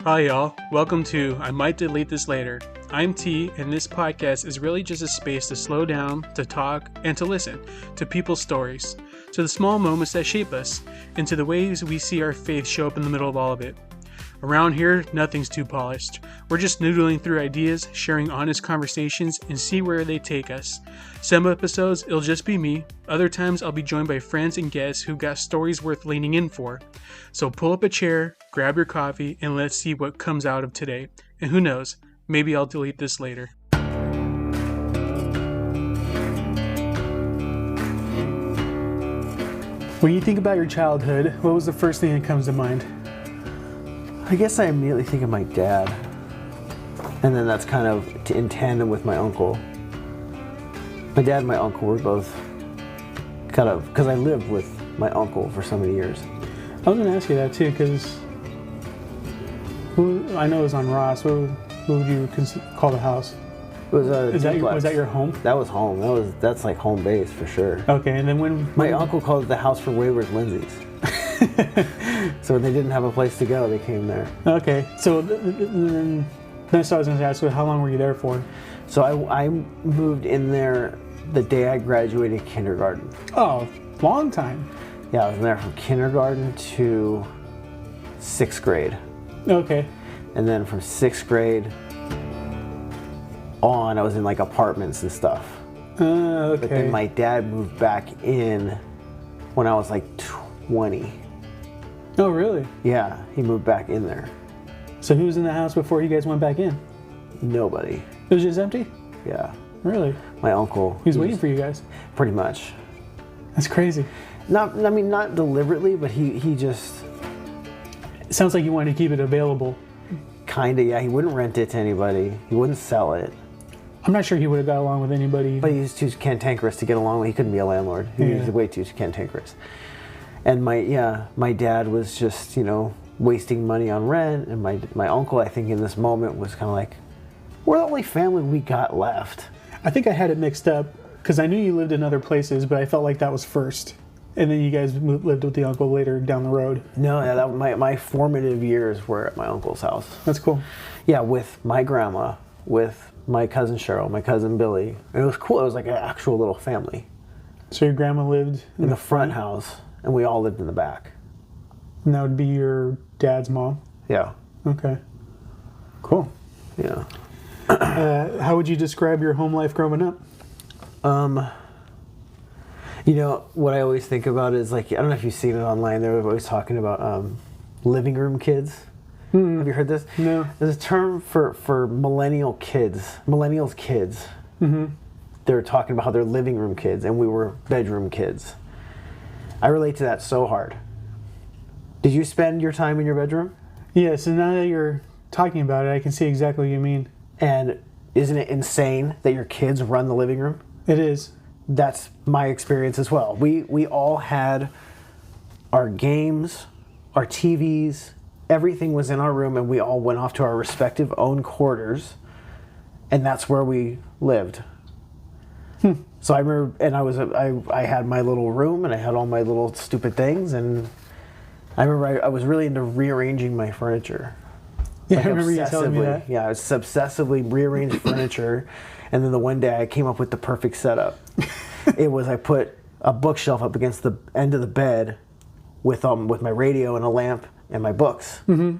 Hi y'all, welcome to I Might Delete This Later. I'm T, and this podcast is really just a space to slow down, to talk, and to listen to people's stories, to the small moments that shape us, and to the ways we see our faith show up in the middle of all of it. Around here, nothing's too polished. We're just noodling through ideas, sharing honest conversations, and see where they take us. Some episodes, it'll just be me. Other times, I'll be joined by friends and guests who've got stories worth leaning in for. So pull up a chair, grab your coffee, and let's see what comes out of today. And who knows, maybe I'll delete this later. When you think about your childhood, what was the first thing that comes to mind? I guess I immediately think of my dad, and then that's kind of in tandem with my uncle. My dad and my uncle were both kind of, because I lived with my uncle for so many years. I was going to ask you that too, because I know it was on Ross. What would you call the house? It was a duplex. Was that your home? That was home. That's like home base for sure. Okay, and then my uncle called it the house for wayward Lindsays. So when they didn't have a place to go, they came there. Okay, so then that's what I was going to ask. So how long were you there for? So I moved in there the day I graduated kindergarten. Oh, long time. Yeah, I was there from kindergarten to 6th grade. Okay. And then from 6th grade on, I was in like apartments and stuff. Okay. But then my dad moved back in when I was like 20. Oh, really? Yeah, he moved back in there. So who was in the house before you guys went back in? Nobody. It was just empty? Yeah. Really? My uncle. He was waiting for you guys? Pretty much. That's crazy. Not deliberately, but he just... It sounds like you wanted to keep it available. Kinda, yeah. He wouldn't rent it to anybody. He wouldn't sell it. I'm not sure he would have got along with anybody. But he was too cantankerous to get along with. He couldn't be a landlord. He was way too cantankerous. And my dad was just, wasting money on rent. And my uncle, I think in this moment was kind of like, we're the only family we got left. I think I had it mixed up because I knew you lived in other places, but I felt like that was first. And then you guys lived with the uncle later down the road. No, yeah, my formative years were at my uncle's house. That's cool. Yeah, with my grandma, with my cousin Cheryl, my cousin Billy. And it was cool. It was like an actual little family. So your grandma lived in the front house, and we all lived in the back. And that would be your dad's mom? Yeah. Okay. Cool. Yeah. How would you describe your home life growing up? What I always think about is like, I don't know if you've seen it online, they're always talking about living room kids. Mm-hmm. Have you heard this? No. There's a term for millennials kids. Mm-hmm. They're talking about how they're living room kids and we were bedroom kids. I relate to that so hard. Did you spend your time in your bedroom? Yeah, so now that you're talking about it, I can see exactly what you mean. And isn't it insane that your kids run the living room? It is. That's my experience as well. We all had our games, our TVs, everything was in our room, and we all went off to our respective own quarters, and that's where we lived. So I remember, and I had my little room, and I had all my little stupid things, and I remember I was really into rearranging my furniture. Yeah, I remember you telling me that. Yeah, I was obsessively rearranged furniture, and then the one day I came up with the perfect setup. It was I put a bookshelf up against the end of the bed with my radio and a lamp and my books. Mm-hmm.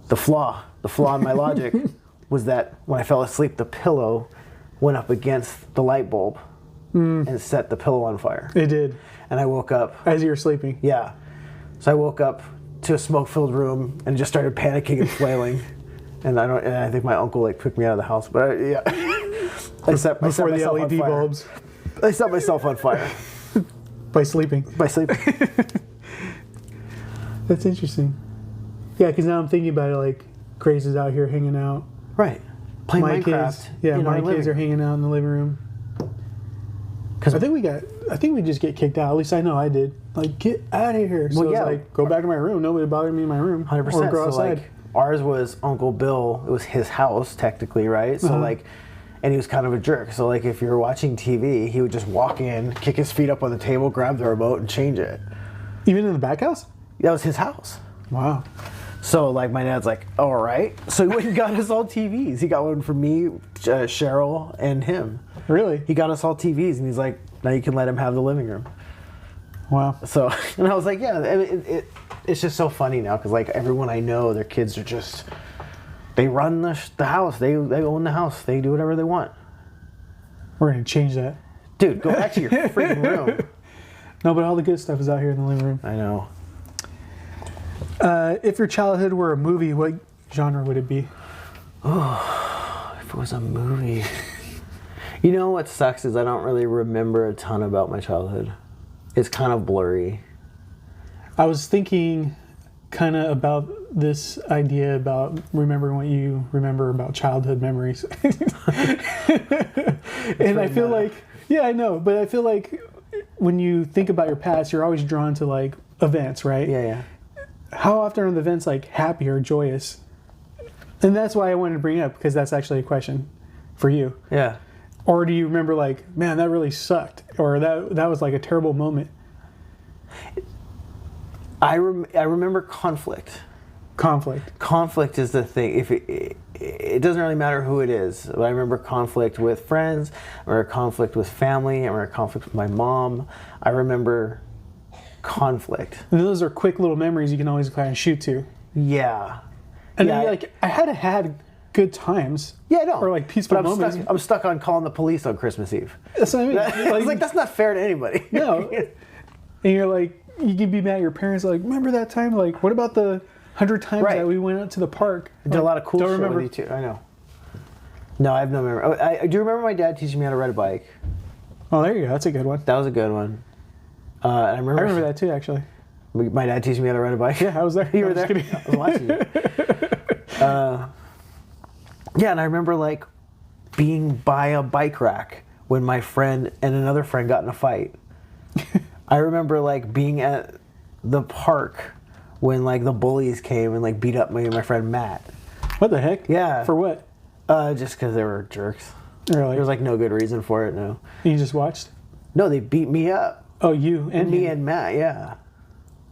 The flaw in my logic was that when I fell asleep, the pillow went up against the light bulb and set the pillow on fire. It did. And I woke up as you were sleeping. Yeah. So I woke up to a smoke-filled room and just started panicking and flailing. And I think my uncle took me out of the house. But I set myself on fire. LED bulbs. I set myself on fire. By sleeping. That's interesting. Yeah, because now I'm thinking about it, like Grace is out here hanging out. Right. Playing Minecraft. My kids are hanging out in the living room. Because I think we just get kicked out. At least I know I did. Like, get out of here. So it's like, go back to my room. Nobody bothered me in my room. 100%. Or go outside. Ours was Uncle Bill. It was his house, technically, right? So, and he was kind of a jerk. So, if you were watching TV, he would just walk in, kick his feet up on the table, grab the remote, and change it. Even in the back house? That was his house. Wow. So, like, my dad's like, all right. So he went and got us all TVs. He got one for me, Cheryl, and him. Really? He got us all TVs, and he's like, now you can let him have the living room. Wow. So, and I was like, yeah, it's just so funny now, because, like, everyone I know, their kids are just, they run the house. They own the house. They do whatever they want. We're going to change that. Dude, go back to your freaking room. No, but all the good stuff is out here in the living room. I know. If your childhood were a movie, what genre would it be? Oh, if it was a movie. You know what sucks is I don't really remember a ton about my childhood. It's kind of blurry. I was thinking kind of about this idea about remembering what you remember about childhood memories. And I feel like, yeah, I know, but I feel like when you think about your past, you're always drawn to like events, right? Yeah, yeah. How often are the events like happy or joyous? And that's why I wanted to bring it up, because that's actually a question for you. Yeah. Or do you remember like, man, that really sucked, or that was like a terrible moment? I remember conflict. Conflict is the thing. If it doesn't really matter who it is. But I remember conflict with friends. I remember conflict with family. I remember conflict with my mom. I remember conflict. And those are quick little memories you can always kind of shoot to. Yeah. And then like, I had good times. Yeah, no. Or like peaceful moments. I'm stuck on calling the police on Christmas Eve. That's what I mean. I was like, that's not fair to anybody. No. And you're like, you can be mad at your parents, like, remember that time? Like, what about the 100 times that we went out to the park? I did a lot of cool shit with you too. I know. No, I have no memory. I do remember my dad teaching me how to ride a bike. Oh, there you go. That's a good one. That was a good one. I remember that too, actually. My dad teaching me how to ride a bike. Yeah, I was there. You were there? I was watching you. Yeah, and I remember like being by a bike rack when my friend and another friend got in a fight. I remember like being at the park when like the bullies came and like beat up my friend Matt. What the heck? Yeah. For what? Just because they were jerks. Really? There was like no good reason for it. No. And you just watched? No, they beat me up. Oh, you and me him. and Matt. Yeah.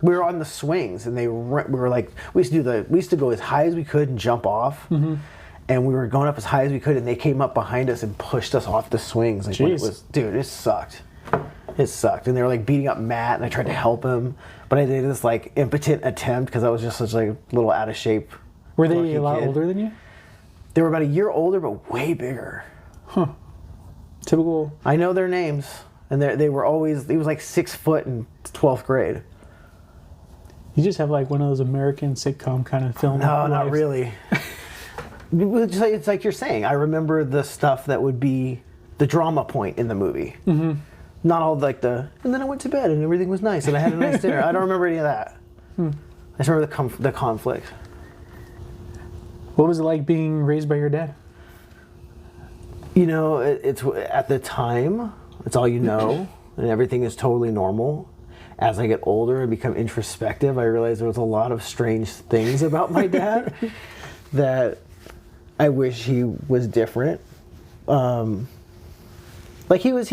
We were on the swings, and we were like, we used to go as high as we could and jump off, and we were going up as high as we could, and they came up behind us and pushed us off the swings. Like, when it was, dude, it sucked. It sucked, and they were like beating up Matt, and I tried to help him, but I did this like impotent attempt because I was just such like a little out of shape. Were they a lot older than you? They were about a year older, but way bigger. Huh. Typical. I know their names, and they were always. He was like 6 foot in 12th grade. You just have like one of those American sitcom kind of film. No, not really. It's like you're saying. I remember the stuff that would be the drama point in the movie. Mm-hmm. Not all like and then I went to bed and everything was nice and I had a nice dinner. I don't remember any of that. I just remember the conflict. What was it like being raised by your dad? You know, it's at the time, it's all you know, and everything is totally normal. As I get older and become introspective, I realize there was a lot of strange things about my dad that I wish he was different. Like he was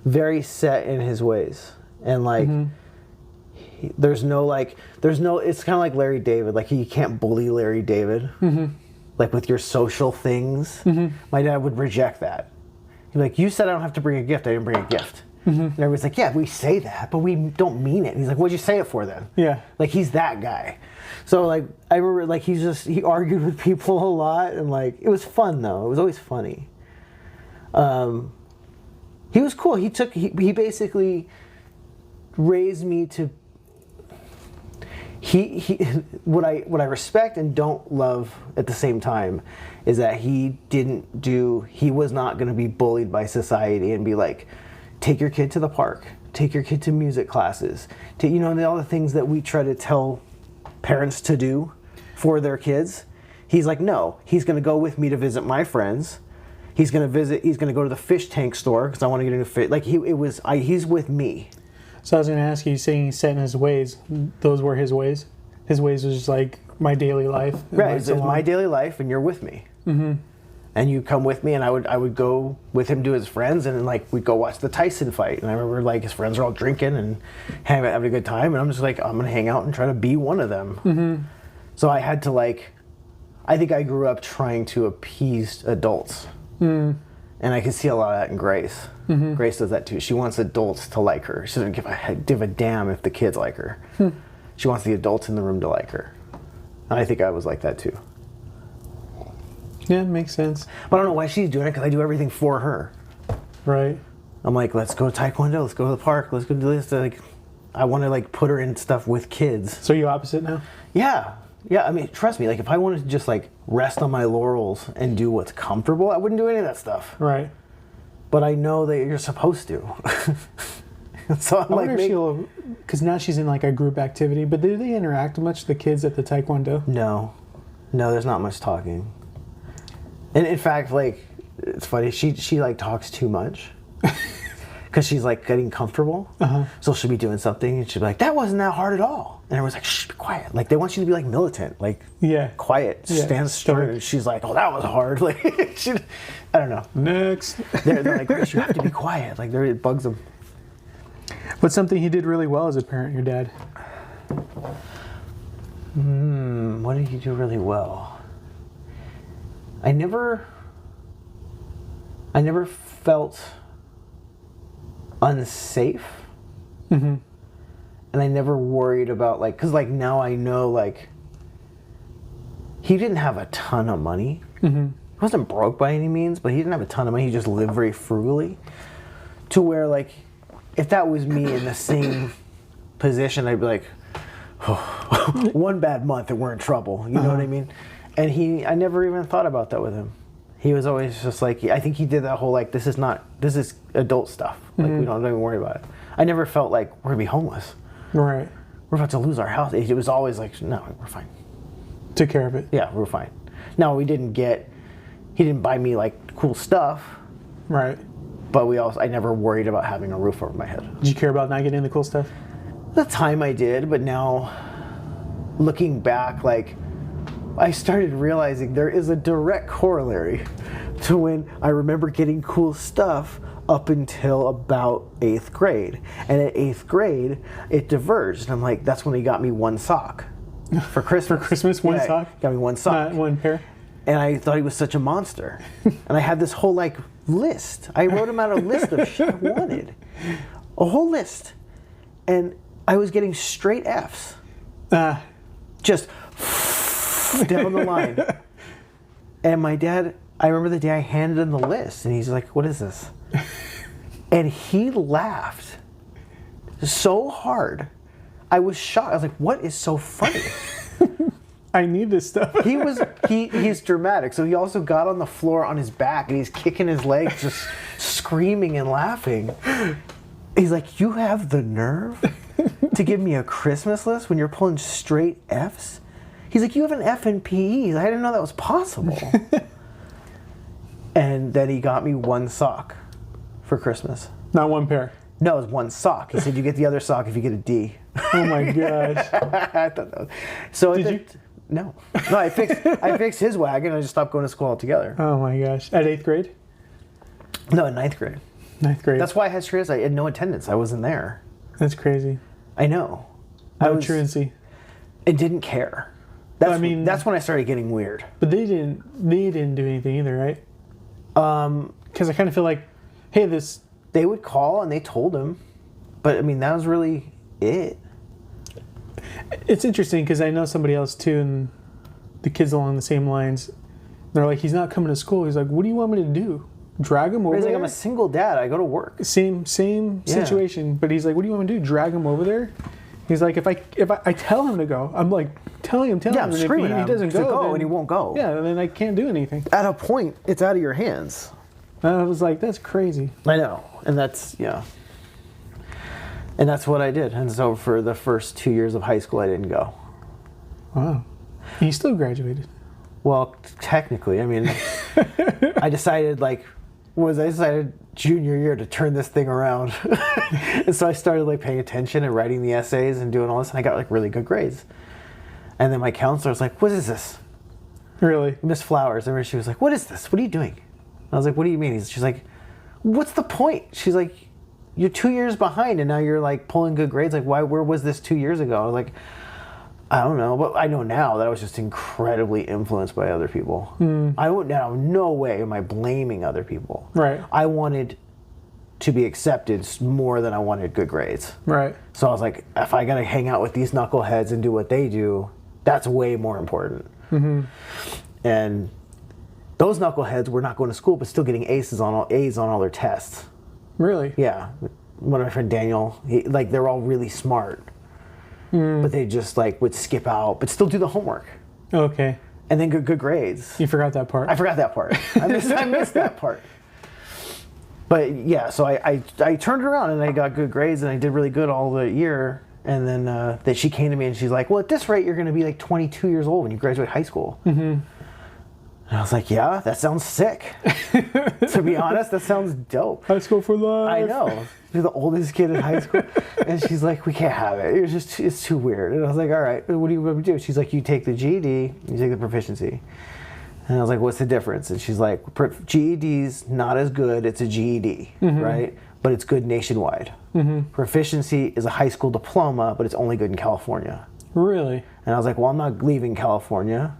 very set in his ways, and like it's kind of like Larry David. Like you can't bully Larry David, like with your social things. My dad would reject that. He'd be like, you said I don't have to bring a gift. I didn't bring a gift. And everybody's like, yeah, we say that, but we don't mean it. And he's like, what'd you say it for then? Yeah. Like, he's that guy. So, like, I remember, like, he argued with people a lot. And, like, it was fun, though. It was always funny. He was cool. He basically raised me to... What I respect and don't love at the same time is that he was not going to be bullied by society and be like, take your kid to the park, take your kid to music classes, all the things that we try to tell parents to do for their kids. He's like, no, he's going to go with me to visit my friends. He's going to go to the fish tank store because I want to get into fish. Like he's with me. So I was going to ask you, saying he's set in his ways, those were his ways? His ways was just like my daily life? Right, it's my daily life and you're with me. Mm-hmm. And you come with me, and I would go with him to his friends, and then, like, we'd go watch the Tyson fight. And I remember, like, his friends are all drinking and having a good time, and I'm just like, I'm gonna hang out and try to be one of them. Mm-hmm. So I had to, like, I think I grew up trying to appease adults. Mm. And I can see a lot of that in Grace. Mm-hmm. Grace does that too. She wants adults to like her. She doesn't give a damn if the kids like her. She wants the adults in the room to like her. And I think I was like that too. Yeah, makes sense. But I don't know why she's doing it, because I do everything for her. Right. I'm like, let's go to Taekwondo, let's go to the park, let's go do this. Like, I want to, like, put her in stuff with kids. So you're opposite now? Yeah. Yeah, I mean, trust me, like, if I wanted to just, like, rest on my laurels and do what's comfortable, I wouldn't do any of that stuff. Right. But I know that you're supposed to. So I'm I like, wonder if she'll, because now she's in, like, a group activity, but do they interact much, the kids at the Taekwondo? No, there's not much talking. And in fact, like, it's funny, she like talks too much. Because she's, like, getting comfortable. Uh-huh. So she'll be doing something, and she'll be like, that wasn't that hard at all. And everyone's like, shh, be quiet. Like, they want you to be, like, militant. Like, quiet, stand straight. And she's like, oh, that was hard. Like, I don't know. Next. They're like, Chris, you have to be quiet. Like, it bugs them. What's something he did really well as a parent, your dad? What did he do really well? I never felt unsafe. Mm-hmm. And I never worried about, like, because, like, now I know, like, he didn't have a ton of money. Mm-hmm. He wasn't broke by any means, but he didn't have a ton of money. He just lived very frugally. To where, like, if that was me in the same position, I'd be like, oh, one bad month and we're in trouble. You know what I mean? And I never even thought about that with him. He was always just like, I think he did that whole, like, this is adult stuff. Like, we don't even worry about it. I never felt like we're gonna be homeless. Right. We're about to lose our house. It was always like, no, we're fine. Took care of it. Yeah, we're fine. Now, he didn't buy me, like, cool stuff. Right. But I never worried about having a roof over my head. Did you care about not getting the cool stuff? The time I did, but now, looking back, like, I started realizing there is a direct corollary to when I remember getting cool stuff up until about 8th grade. And at 8th grade, it diverged. And I'm like, that's when he got me one sock for Christmas. For Christmas, one sock? Got me one sock. Not one pair? And I thought he was such a monster. And I had this whole, like, list. I wrote him out a list of shit I wanted. A whole list. And I was getting straight Fs. Just down the line. And my dad, I remember the day I handed him the list, and he's like, what is this? And he laughed so hard. I was shocked. I was like, what is so funny? I need this stuff. He's dramatic. So he also got on the floor on his back, and he's kicking his legs, just screaming and laughing. He's like, you have the nerve to give me a Christmas list when you're pulling straight Fs? He's like, you have an F in PE. I didn't know that was possible. And then he got me one sock for Christmas. Not one pair? No, it was one sock. He said, you get the other sock if you get a D. Oh my gosh. I thought that was... So Did you? No, I fixed his wagon. I just stopped going to school altogether. Oh my gosh. At 8th grade? No, in 9th grade. 9th grade. That's why I had straight. I had no attendance. I wasn't there. That's crazy. I know. No truancy. I didn't care. That's when I started getting weird. But they didn't do anything either, right? Because I kind of feel like, hey, they would call and they told him, but I mean that was really it. It's interesting because I know somebody else too, and the kids along the same lines. They're like, he's not coming to school. He's like, what do you want me to do? Drag him over there? He's like, I'm a single dad. I go to work. Same situation. But he's like, what do you want me to do? Drag him over there? He's like, if I tell him to go, I'm like, telling him. I'm screaming at him. He doesn't go, and he won't go. Yeah, then I can't do anything. At a point, it's out of your hands. And I was like, that's crazy. I know, and that's And that's what I did. And so for the first 2 years of high school, I didn't go. Wow. And you still graduated. Well, technically, I mean, I decided junior year to turn this thing around. And so I started paying attention and writing the essays and doing all this, and I got really good grades. And then my counselor was like, what is this? Really? Miss Flowers. I remember she was like, "What is this? What are you doing?" I was like, "What do you mean?" She's like, "What's the point?" She's like, "You're 2 years behind, and now you're like pulling good grades. Like, why? Where was this 2 years ago?" I was like, "I don't know, but I know now that I was just incredibly influenced by other people. I would now, no way am I blaming other people. Right. I wanted to be accepted more than I wanted good grades. Right. So I was like, if I gotta hang out with these knuckleheads and do what they do, that's way more important. And those knuckleheads were not going to school, but still getting A's on all their tests. Really? Yeah. One of my friend Daniel, like they're all really smart, but they just like would skip out, but still do the homework. Okay. And then good grades. You forgot that part. I forgot that part. I missed that part. But yeah, so I turned around and I got good grades and I did really good all the year. And then that she came to me and she's like, "Well, at this rate, you're going to be like 22 years old when you graduate high school." And I was like, "Yeah, that sounds sick." To be honest, that sounds dope. High school for life. I know. You're the oldest kid in high school. And she's like, "We can't have it. It's too weird." And I was like, "All right, what do you want me to do?" She's like, "You take the GED, you take the proficiency." And I was like, "What's the difference?" And she's like, "GED's not as good. It's a GED, right? But it's good nationwide. Proficiency is a high school diploma, but it's only good in California." Really? And I was like, "Well, I'm not leaving California,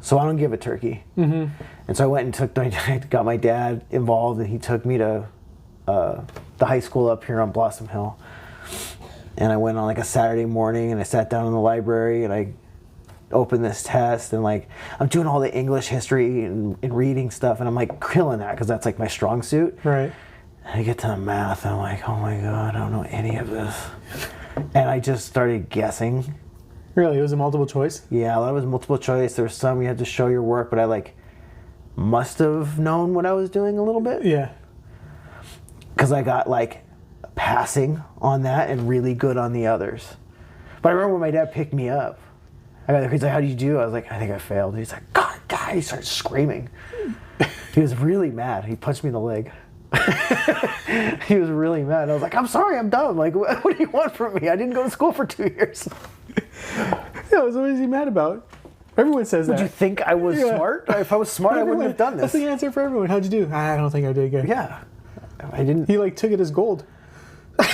so I don't give a turkey." And so I went and got my dad involved, and he took me to the high school up here on Blossom Hill. And I went on like a Saturday morning, and I sat down in the library, and I opened this test, and like I'm doing all the English history and reading stuff, and I'm like killing that because that's like my strong suit. Right. And I get to math, and I'm like, "Oh my God, I don't know any of this." And I just started guessing. Really? It was a multiple choice? Yeah, that was multiple choice. There was some you had to show your work, but I like must have known what I was doing a little bit. Yeah. Because I got like passing on that and really good on the others. But I remember when my dad picked me up, he's like, "How did you do?" I was like, "I think I failed." He's like, "God, he started screaming." He was really mad. He punched me in the leg. He was really mad. I was like, "I'm sorry, I'm dumb. Like, what do you want from me? I didn't go to school for 2 years." Yeah, what is he mad about? Everyone says that. Did you think I was smart? If I was smart, I wouldn't have done this. That's the answer for everyone. How'd you do? I don't think I did good. Yeah. I didn't. He like took it as gold.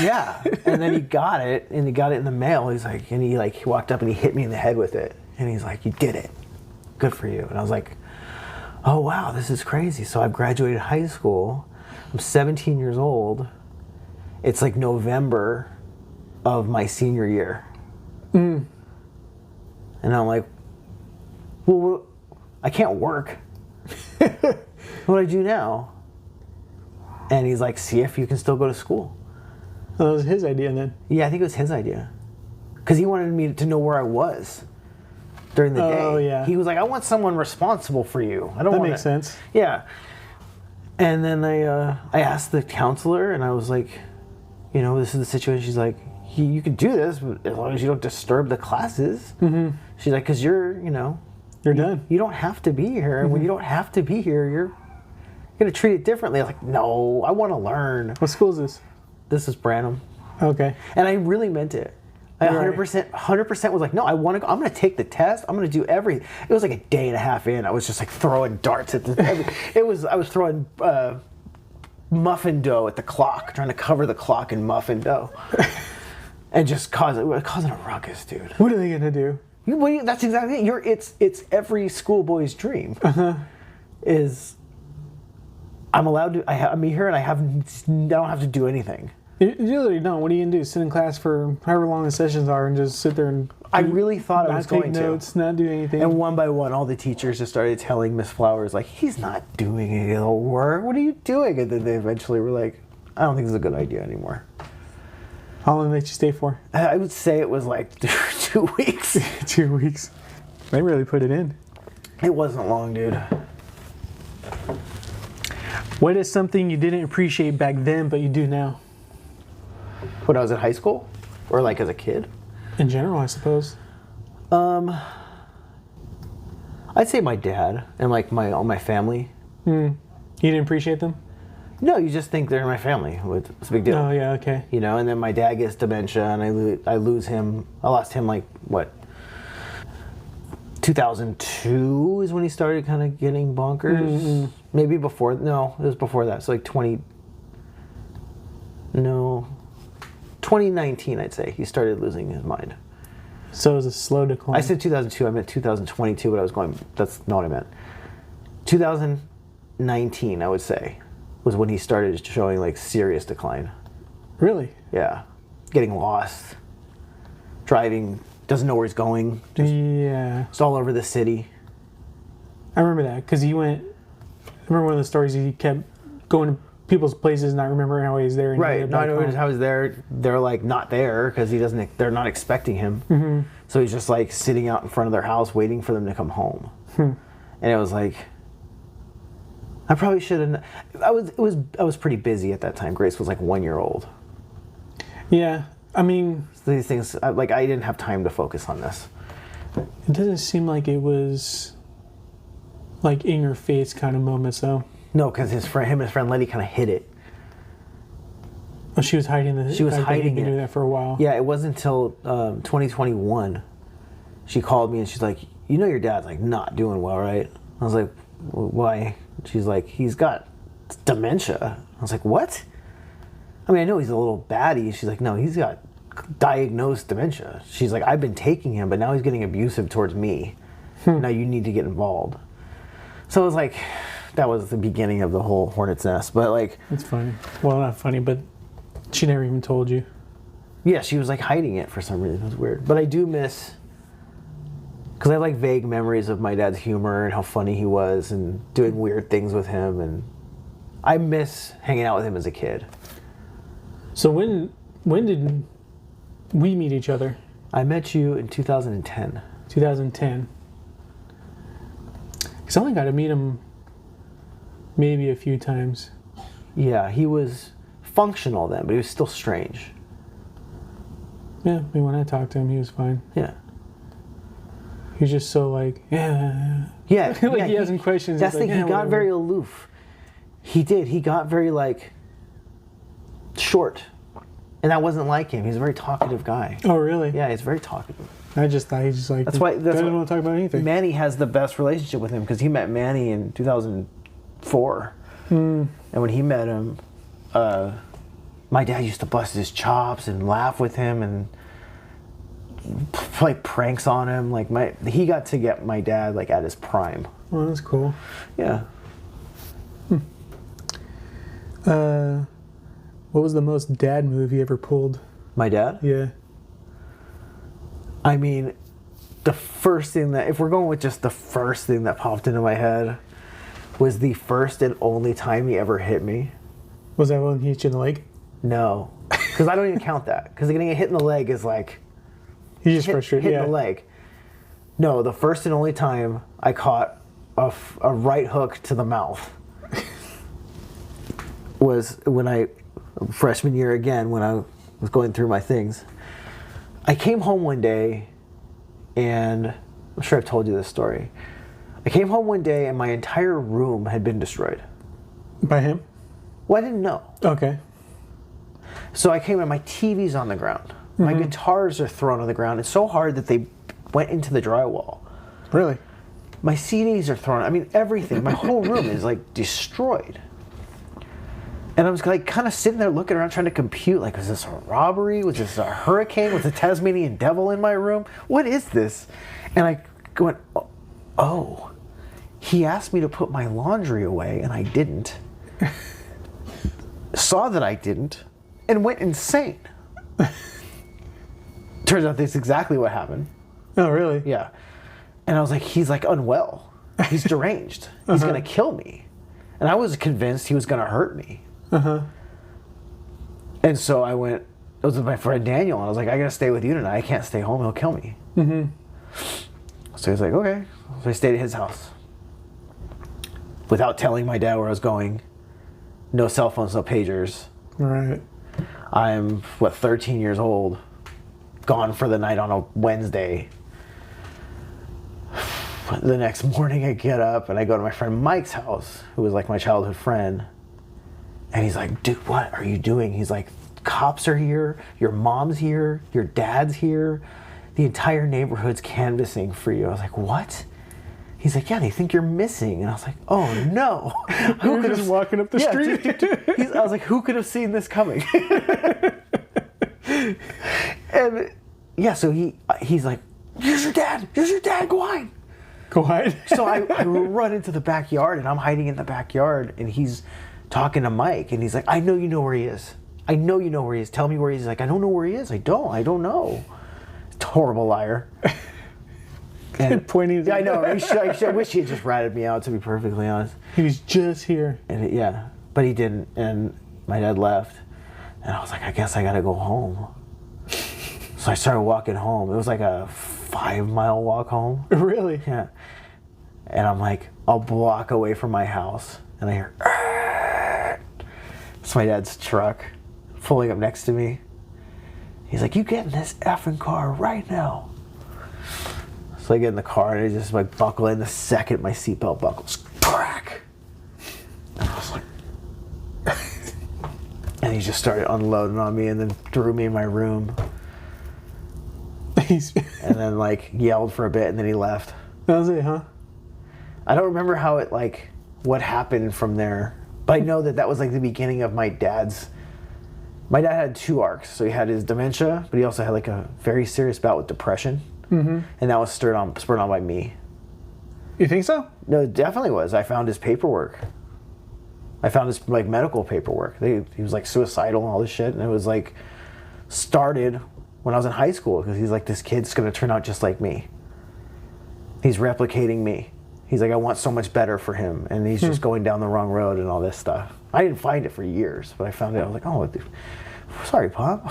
Yeah. And then he got it, and he got it in the mail. He's like, and he walked up and he hit me in the head with it. And he's like, "You did it. Good for you." And I was like, "Oh, wow, this is crazy." So I've graduated high school. I'm 17 years old. It's like November of my senior year. And I'm like, "Well, I can't work. What do I do now?" And he's like, "See if you can still go to school." That was his idea then. Yeah, I think it was his idea. Because he wanted me to know where I was during the day. Oh, yeah. He was like, "I want someone responsible for you. I don't That want makes sense. Yeah. And then I asked the counselor, and I was like, "This is the situation." She's like, you can do this, but as long as you don't disturb the classes." She's like, "Because you're done. You don't have to be here. And when you don't have to be here, you're going to treat it differently." I was like, "No, I want to learn." What school is this? This is Branham. Okay. And I really meant it. I 100% was like, "No, I want to go. I'm going to take the test. I'm going to do everything." It was like a day and a half in. I was just like throwing darts at I was throwing muffin dough at the clock, trying to cover the clock in muffin dough. And just causing a ruckus, dude. What are they going to do? That's exactly it. It's every schoolboy's dream. Is I'm allowed to, I'm here and I don't have to do anything. You literally don't. What are you going to do? Sit in class for however long the sessions are and just sit there and... I really thought I was going to. Not take notes, not do anything. And one by one, all the teachers just started telling Miss Flowers, like, "He's not doing any of the work. What are you doing?" And then they eventually were like, "I don't think it's a good idea anymore." How long did you stay for? I would say it was like 2 weeks. 2 weeks. They really put it in. It wasn't long, dude. What is something you didn't appreciate back then, but you do now? When I was in high school? Or like as a kid? In general, I suppose. I'd say my dad and like all my family. You didn't appreciate them? No, you just think they're my family. It's a big deal. Oh, yeah, okay. And then my dad gets dementia, and I lose him. I lost him like, what, 2002 is when he started kind of getting bonkers. Mm-hmm. Maybe before. No, it was before that. So like 2019, I'd say he started losing his mind. So it was a slow decline. I said 2002. I meant 2022, but I was going. That's not what I meant. 2019, I would say, was when he started showing like serious decline. Really? Yeah, getting lost, driving, doesn't know where he's going. Yeah. It's all over the city. I remember that because he went. I remember one of the stories he kept going to people's places, not remembering how he's there. And Right. No, I know how he's there. They're like not there because he doesn't. They're not expecting him. Mm-hmm. So he's just like sitting out in front of their house waiting for them to come home. And it was like, I probably should have. I was pretty busy at that time. Grace was like 1 year old. Yeah, I mean, So these things, I didn't have time to focus on this. it doesn't seem like it was like in your face kind of moments though. No, because him and his friend Letty kind of hid it. Oh, she was hiding the. She was fact that he'd hiding been it. doing that for a while. Yeah, it wasn't until 2021. She called me and she's like, "You know your dad's like not doing well, right?" I was like, "Why?" She's like, "He's got dementia." I was like, "What?" I mean, I know he's a little batty. She's like, "No, he's got diagnosed dementia." She's like, "I've been taking him, but now he's getting abusive towards me. Now you need to get involved." So it was like, that was the beginning of the whole hornet's nest. But like, It's funny. Well, not funny, but she never even told you. yeah, she was like hiding it for some reason. It was weird. But I do miss, because I have like vague memories of my dad's humor and how funny he was and doing weird things with him. And I miss hanging out with him as a kid. So when did we meet each other? I met you in 2010. 2010. Because I only got to meet him maybe a few times. Yeah, he was functional then, but he was still strange. Yeah, I mean, when I talked to him, he was fine. Yeah. He was just so like, yeah. Yeah. Like yeah, he has some questions. That's the like, thing, he got whatever. very aloof. He did. He got very like short. And that wasn't like him. He's a very talkative guy. Oh, really? Yeah, he's very talkative. I just thought he just like, That's why didn't want to talk about anything. Manny has the best relationship with him because he met Manny in 2004. And when he met him, my dad used to bust his chops and laugh with him and play pranks on him. Like he got to get my dad like at his prime. Oh, that's cool. Yeah. What was the most dad move you ever pulled? My dad? Yeah. I mean, the first thing that, if we're going with just the first thing that popped into my head, was the first and only time he ever hit me. Was that when he hit you in the leg? No. Because I don't even count that. Because getting a hit in the leg is like, He's just frustrated. hit Yeah. in the leg. No, the first and only time I caught a right hook to the mouth was when freshman year again, when I was going through my things. I came home one day, and I'm sure I've told you this story. I came home one day and my entire room had been destroyed. By him? Well, I didn't know. Okay. So I came and my TV's on the ground. My guitars are thrown on the ground. It's so hard that they went into the drywall. Really? My CDs are thrown. I mean, everything. My whole room is like destroyed. And I was like kind of sitting there looking around trying to compute, like, was this a robbery? Was this a hurricane? Was the Tasmanian devil in my room? What is this? And I went, oh, he asked me to put my laundry away and I didn't. Saw that I didn't and went insane. Turns out that's exactly what happened. Oh, really? Yeah. And I was like, he's like unwell. He's deranged. He's going to kill me. And I was convinced he was going to hurt me. And so I went, it was with my friend Daniel, and I was like, I got to stay with you tonight. I can't stay home. He'll kill me. So he's like, okay. So I stayed at his house. Without telling my dad where I was going. No cell phones, no pagers. Right. I'm, 13 years old. Gone for the night on a Wednesday. The next morning I get up and I go to my friend Mike's house, who was like my childhood friend. And he's like, dude, what are you doing? He's like, cops are here, your mom's here, your dad's here. the entire neighborhood's canvassing for you. I was like, what? He's like, yeah, they think you're missing. And I was like, oh no. Who could just walking up the street? I was like, who could have seen this coming? And yeah, so he's like, here's your dad, go hide. Go hide. So I run into the backyard, and I'm hiding in the backyard, and he's talking to Mike, and he's like, I know you know where he is. I know you know where he is. Tell me where he is. He's like, I don't know where he is. I don't know. It's a horrible liar. And pointing. Yeah, I know. I wish he had just ratted me out, to be perfectly honest. He was just here. And yeah, but he didn't, and my dad left, and I was like, I guess I gotta go home. So I started walking home. It was like a 5-mile walk home. Really? Yeah. And I'm like a block away from my house, and I hear, Argh! It's my dad's truck pulling up next to me. He's like, you get in this effing car right now. So I get in the car, and I just like buckle in. The second my seatbelt buckles, crack. And I was like, and he just started unloading on me, and then threw me in my room. And then like yelled for a bit, and then he left. That was it, huh? I don't remember how it like what happened from there, but I know that was like the beginning of my dad's. My dad had 2 arcs, so he had his dementia, but he also had like a very serious bout with depression, and that was spurred on by me. You think so? No, it definitely was. I found his paperwork. I found his like medical paperwork. He was like suicidal and all this shit, and it was like started when I was in high school, because he's like, this kid's gonna turn out just like me. He's replicating me. He's like, I want so much better for him, and he's just going down the wrong road and all this stuff. I didn't find it for years, but I found it. I was like, oh, sorry, Pop.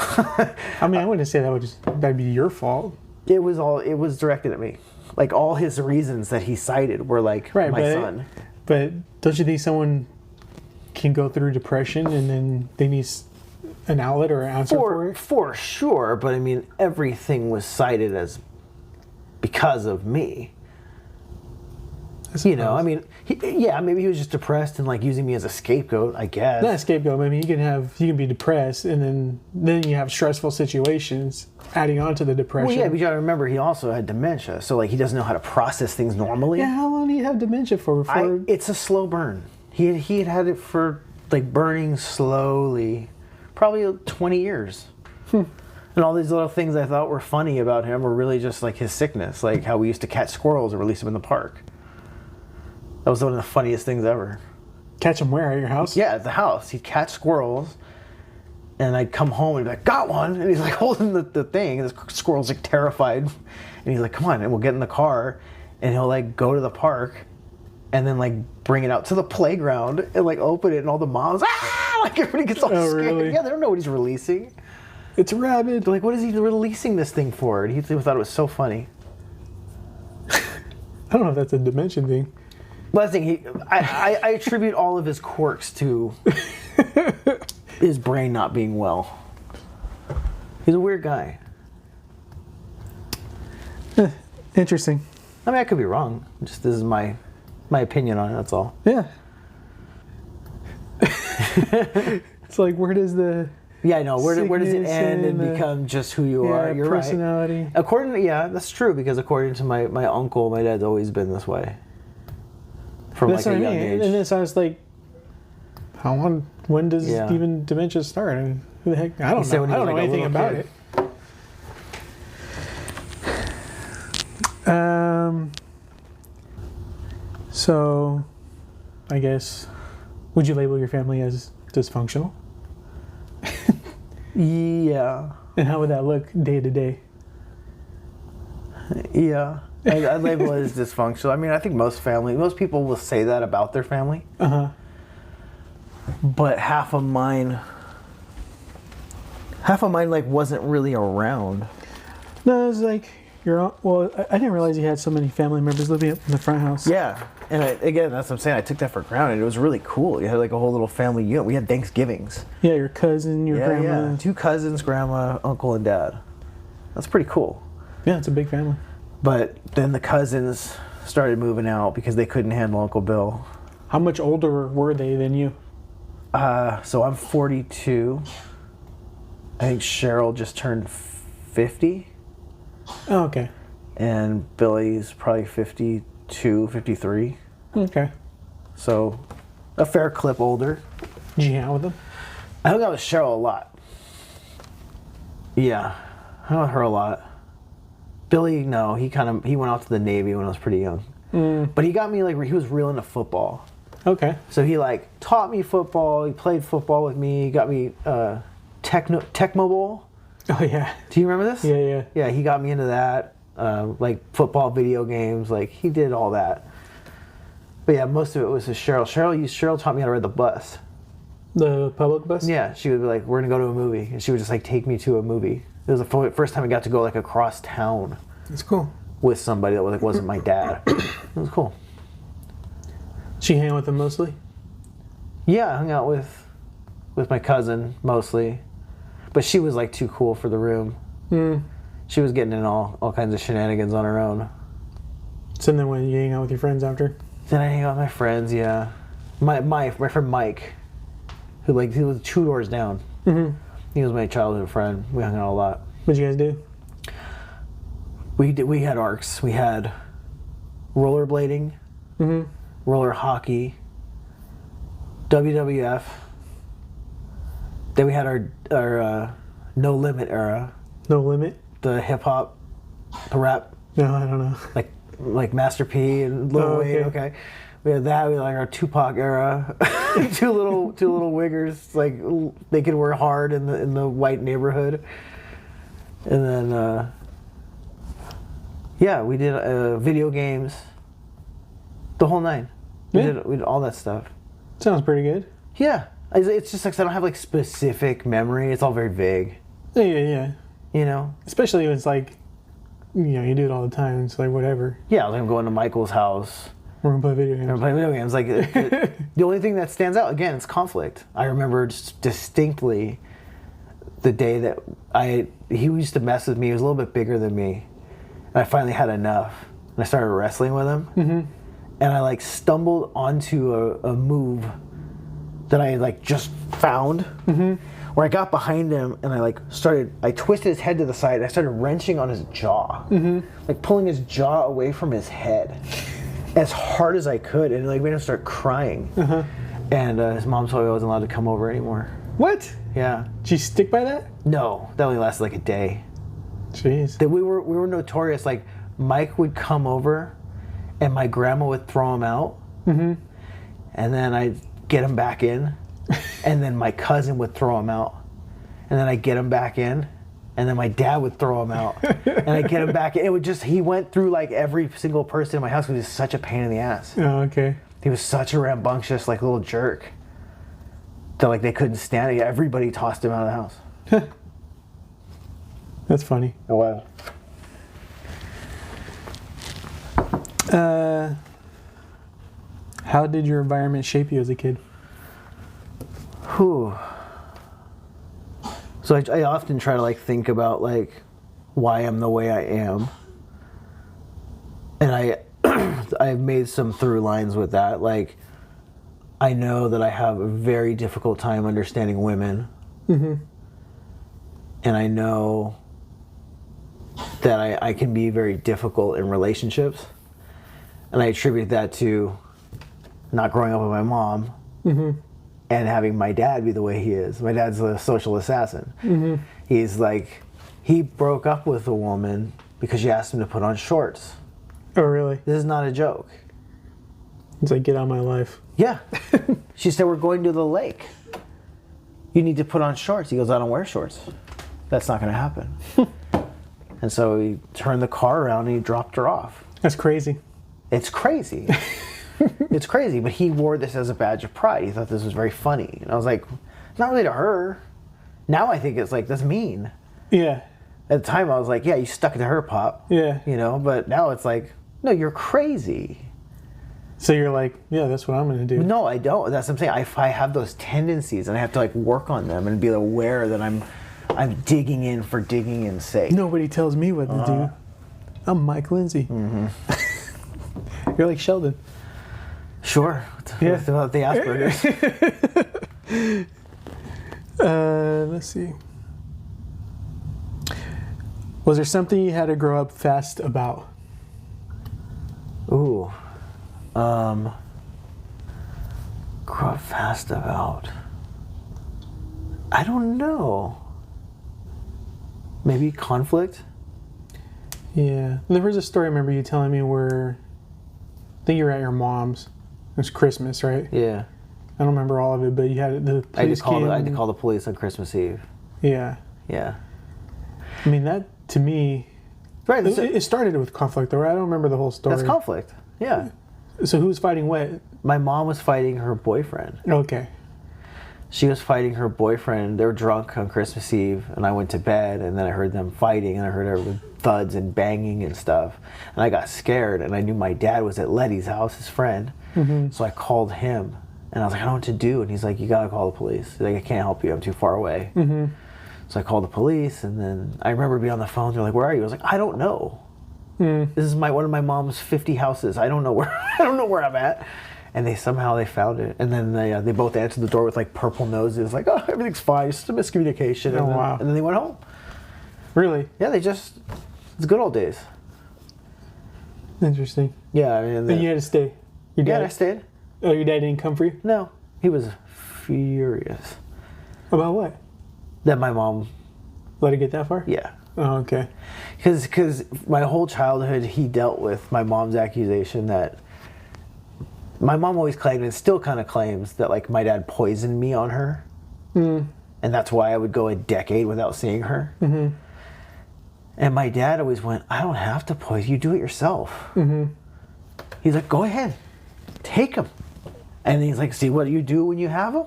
I mean, I wouldn't say that'd be your fault. It was directed at me. Like all his reasons that he cited were like, right, my son. But don't you think someone can go through depression and then they need an outlet or an answer for it? For sure, but I mean, everything was cited as because of me. You know, I mean, maybe he was just depressed and like using me as a scapegoat, I guess. Not a scapegoat. I mean, you can be depressed, and then you have stressful situations adding on to the depression. Well, yeah, but you got to remember he also had dementia, so like he doesn't know how to process things normally. Yeah, how long do you have dementia for? It's a slow burn. He had it for like burning slowly, probably 20 years. And all these little things I thought were funny about him were really just like his sickness, like how we used to catch squirrels and release them in the park. That was one of the funniest things ever. Catch them where? At your house? Yeah, at the house. He'd catch squirrels, and I'd come home and be like, got one! And he's like holding the thing, and the squirrel's like terrified. And he's like, come on, and we'll get in the car, and he'll like go to the park, and then like bring it out to the playground, and like open it, and all the moms, like everybody gets all scared. Really? Yeah, they don't know what he's releasing. It's rabid. They're like, what is he releasing this thing for? And he thought it was so funny. I don't know if that's a dimension thing. Well, that's the thing, I attribute all of his quirks to his brain not being well. He's a weird guy. Interesting. I mean, I could be wrong. Just this is my opinion on it, that's all. Yeah. It's like, where does the... Yeah, I know. Where does it end and become just who you are? You're personality. Right. That's true, because according to my uncle, my dad's always been this way. From that's like a young age. And then so I was like, when does even dementia start? I mean, who the heck? I don't know. I don't know anything about it. So, I guess, would you label your family as dysfunctional? Yeah. And how would that look day to day? Yeah. I'd label it as dysfunctional. I mean, I think most people will say that about their family. Uh-huh. But half of mine like wasn't really around. No, it was like I didn't realize you had so many family members living up in the front house. Yeah. And again, that's what I'm saying. I took that for granted. It was really cool. You had like a whole little family unit. We had Thanksgivings. Yeah, your cousin, your grandma. Yeah. 2 cousins, grandma, uncle, and dad. That's pretty cool. Yeah, it's a big family. But then the cousins started moving out because they couldn't handle Uncle Bill. How much older were they than you? So I'm 42. I think Cheryl just turned 50. Oh, okay. And Billy's probably 52, 53. Okay. So a fair clip older. Did you hang out with them? I hung out with Cheryl a lot. Yeah, I hung out with her a lot. Billy, no, he went off to the Navy when I was pretty young. But he got me he was real into football. Okay. So he taught me football. He played football with me. He got me Tecmo Bowl. Oh yeah. Do you remember this? Yeah. Yeah, he got me into that. Football video games. He did all that. But yeah, most of it was with Cheryl. Cheryl taught me how to ride the bus. The public bus? Yeah, she would be like, "We're gonna go to a movie," and she would just take me to a movie. It was the first time I got to go across town That's cool. with somebody that wasn't my dad. It was cool. She hang out with them mostly? Yeah, I hung out with my cousin mostly, but she was too cool for the room. She was getting in all kinds of shenanigans on her own. So then when you hang out with your friends after? Then I hang out with my friends. Yeah, my friend Mike, who he was 2 doors down. He was my childhood friend. We hung out a lot. What'd you guys do? We had arcs. We had rollerblading, roller hockey, WWF. Then we had our No Limit era. No Limit? The hip hop, the rap, No, I don't know. like Master P and Lil Wayne. Okay, we had that. We had our Tupac era. two little wiggers. They could wear hard in the white neighborhood. And then we did video games. The whole nine. We did all that stuff. Sounds pretty good. Yeah, it's just I don't have specific memory. It's all very vague. Yeah. You know. Especially when it's you do it all the time. It's whatever. Yeah, I'm going to Michael's house. We're gonna play video games. We're playing video games. The only thing that stands out again, it's conflict. I remember distinctly the day that he used to mess with me. He was a little bit bigger than me, and I finally had enough. And I started wrestling with him, and I stumbled onto a move that I just found. Where I got behind him and I twisted his head to the side and I started wrenching on his jaw. Pulling his jaw away from his head as hard as I could, and it made him start crying. And his mom told me I wasn't allowed to come over anymore. What? Yeah. Did you stick by that? No, that only lasted a day. Jeez. That we were notorious. Mike would come over and my grandma would throw him out. And then I'd get him back in. And then my cousin would throw him out. And then I'd get him back in. And then my dad would throw him out. And I'd get him back in. He went through every single person in my house. He was just such a pain in the ass. Oh, okay. He was such a rambunctious, little jerk. That they couldn't stand it. Everybody tossed him out of the house. That's funny. It was. How did your environment shape you as a kid? Whew. So I often try to think about why I'm the way I am, and I've made some through lines with that. I know that I have a very difficult time understanding women, and I know that I can be very difficult in relationships, and I attribute that to not growing up with my mom. And having my dad be the way he is. My dad's a social assassin. He's he broke up with a woman because she asked him to put on shorts. Oh, really? This is not a joke. It's get out of my life. Yeah. She said, "We're going to the lake. You need to put on shorts." He goes, "I don't wear shorts. That's not going to happen." And so he turned the car around and he dropped her off. That's crazy. It's crazy. It's crazy, but he wore this as a badge of pride. He thought this was very funny. And I was like, not really to her. Now I think it's that's mean. Yeah. At the time I was like, yeah, you stuck it to her, Pop. Yeah. But now it's no, you're crazy. So you're yeah, that's what I'm going to do. No, I don't. That's what I'm saying. I have those tendencies and I have to work on them and be aware that I'm digging in for digging in's sake. Nobody tells me what to do. I'm Mike Lindsay. You're like Sheldon. Sure. Yeah. About the Asperger's. Let's see. Was there something you had to grow up fast about? Ooh. Grow up fast about. I don't know. Maybe conflict? Yeah. There was a story I remember you telling me where I think you were at your mom's. It was Christmas, right? Yeah. I don't remember all of it, but you had the police I had to call the police on Christmas Eve. Yeah. Yeah. I mean, that, to me, Right. it started with conflict, though, right? I don't remember the whole story. That's conflict. Yeah. So who was fighting what? My mom was fighting her boyfriend. Okay. She was fighting her boyfriend. They were drunk on Christmas Eve, and I went to bed, and then I heard them fighting, and I heard everyone thuds and banging and stuff. And I got scared, and I knew my dad was at Letty's house, his friend. Mm-hmm. So I called him, and I was like, I don't know what to do. And he's like, you gotta call the police. He's like, I can't help you. I'm too far away. Mm-hmm. So I called the police, and then I remember being on the phone. They're like, where are you? I was like, I don't know. Mm. This is one of my mom's 50 houses. I don't know where I'm at. And they somehow found it. And then they both answered the door with like purple noses, like, oh, everything's fine. It's just a miscommunication. Oh, and then, wow. And then they went home. Really? Yeah, it's good old days. Interesting. Yeah, I mean. And you had to stay. Your dad? Yeah, I stayed. Oh, your dad didn't come for you? No, he was furious. About what? That my mom, Let it get that far? yeah. Oh, okay. Because my whole childhood, he dealt with my mom's accusation that my mom always claimed, and still kind of claims, that like my dad poisoned me on her. Mm. And that's why I would go a decade without seeing her. Mm-hmm. And my dad always went, I don't have to poison you, do it yourself. Mm-hmm. He's like, go ahead, take him. And he's like, see what you do when you have him?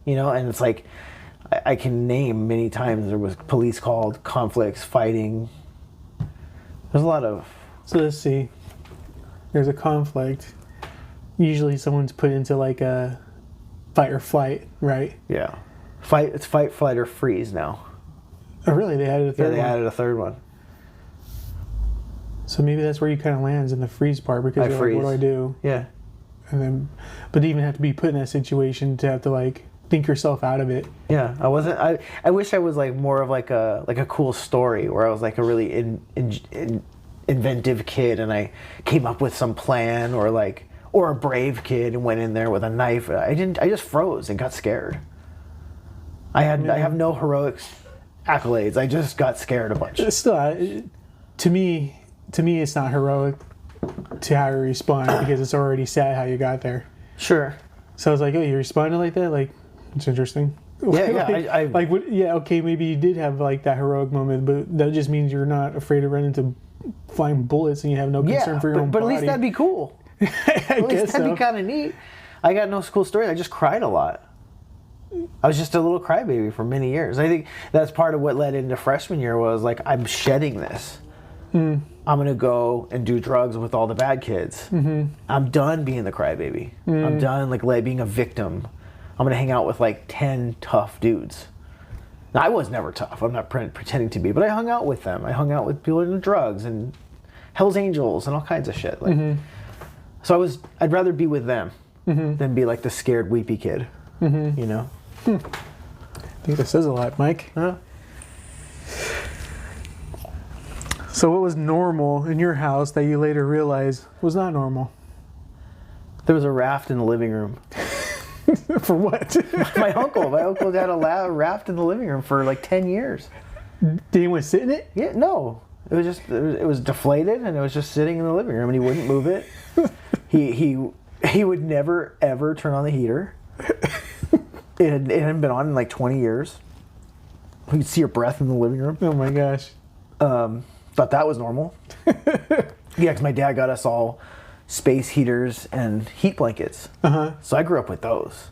You know, and it's like, I can name many times there was police called, conflicts, fighting. There's a lot of... So let's see. There's a conflict. Usually someone's put into like a fight or flight, right? Yeah. It's fight, flight, or freeze now. Oh, really? They added a third Yeah, they one? added a third one. So maybe that's where you kind of lands in the freeze part because I you're freeze. like, what do I do? Yeah. And then, but to even have to be put in that situation to have to like think yourself out of it. Yeah, I wasn't. I wish I was like more of like a cool story where I was like a really inventive kid and I came up with some plan or a brave kid and went in there with a knife. I didn't. I just froze and got scared. I have no heroic accolades. I just got scared a bunch. Still, to me, it's not heroic to how you respond because it's already sad how you got there. Sure. So I was like, oh, you responded like that? Like, it's interesting. Yeah, yeah. Okay, maybe you did have like that heroic moment, but that just means you're not afraid to run into flying bullets and you have no concern for your own but body. at least that'd be cool. At least that'd be kind of neat. I got no cool story. I just cried a lot. I was just a little crybaby for many years. I think that's part of what led into freshman year was like, I'm shedding this. I'm going to go and do drugs with all the bad kids. Mm-hmm. I'm done being the crybaby. I'm done like being a victim. I'm going to hang out with like 10 tough dudes. Now, I was never tough. I'm not pretending to be, but I hung out with them. I hung out with people into drugs and Hell's Angels and all kinds of shit. Like, so I'd rather be with them than be like the scared, weepy kid. You know? I think that says a lot, Mike. Huh? So what was normal in your house that you later realized was not normal? There was a raft in the living room. For what? My uncle had a raft in the living room for like 10 years. Did anyone sit in it? Yeah, no. It was deflated and it was just sitting in the living room and he wouldn't move it. He would never ever turn on the heater. It hadn't been on in like 20 years. You could see your breath in the living room. Oh my gosh. Thought that was normal. Yeah, because my dad got us all space heaters and heat blankets. So I grew up with those.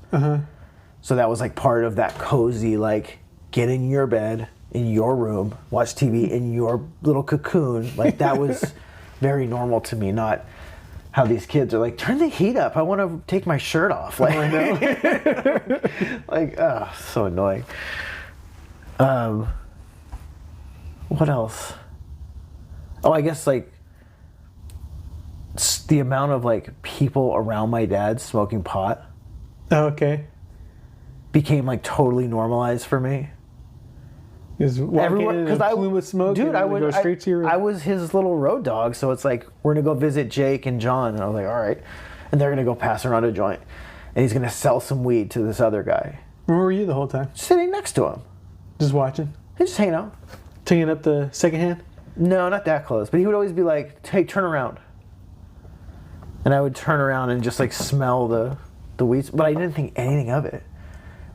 So that was like part of that cozy, like get in your bed, in your room, watch TV in your little cocoon. Like that was very normal to me, not how these kids are like, turn the heat up. I want to take my shirt off. Like, I know. Like, so annoying. What else? Oh, I guess like the amount of like people around my dad smoking pot. Oh, okay. Became like totally normalized for me. Just walk in and a plume of smoke, dude, and I would go straight to your. I was his little road dog, so it's like we're gonna go visit Jake and John, and I was like, all right, and they're gonna go pass around a joint, and he's gonna sell some weed to this other guy. Where were you the whole time? Sitting next to him, Just watching, he's just hanging out. taking up the second hand. No, not that close, but he would always be like, hey, turn around, and I would turn around and just like smell the weeds, but I didn't think anything of it. It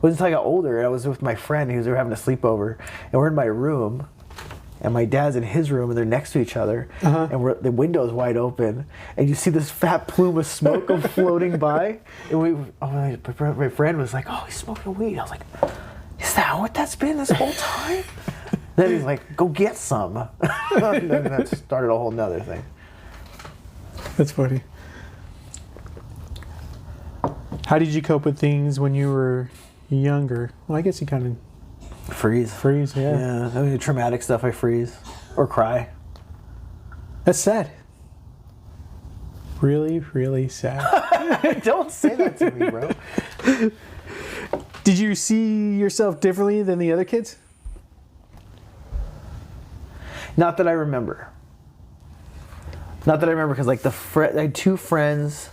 wasn't until I got older and I was with my friend, we were having a sleepover, and we're in my room, and my dad's in his room, and they're next to each other, and the window's wide open, and you see this fat plume of smoke go floating by, and my friend was like, oh, he's smoking weed. I was like, is that what that's been this whole time? Then he's like, go get some. And then that started a whole nother thing. That's funny. How did you cope with things when you were younger? Well, I guess you kind of Freeze. yeah. Yeah, I mean, the traumatic stuff I freeze or cry. That's sad. Really, really sad. Don't say that to me, bro. Did you see yourself differently than the other kids? Not that I remember. Not that I remember, because like I had two friends.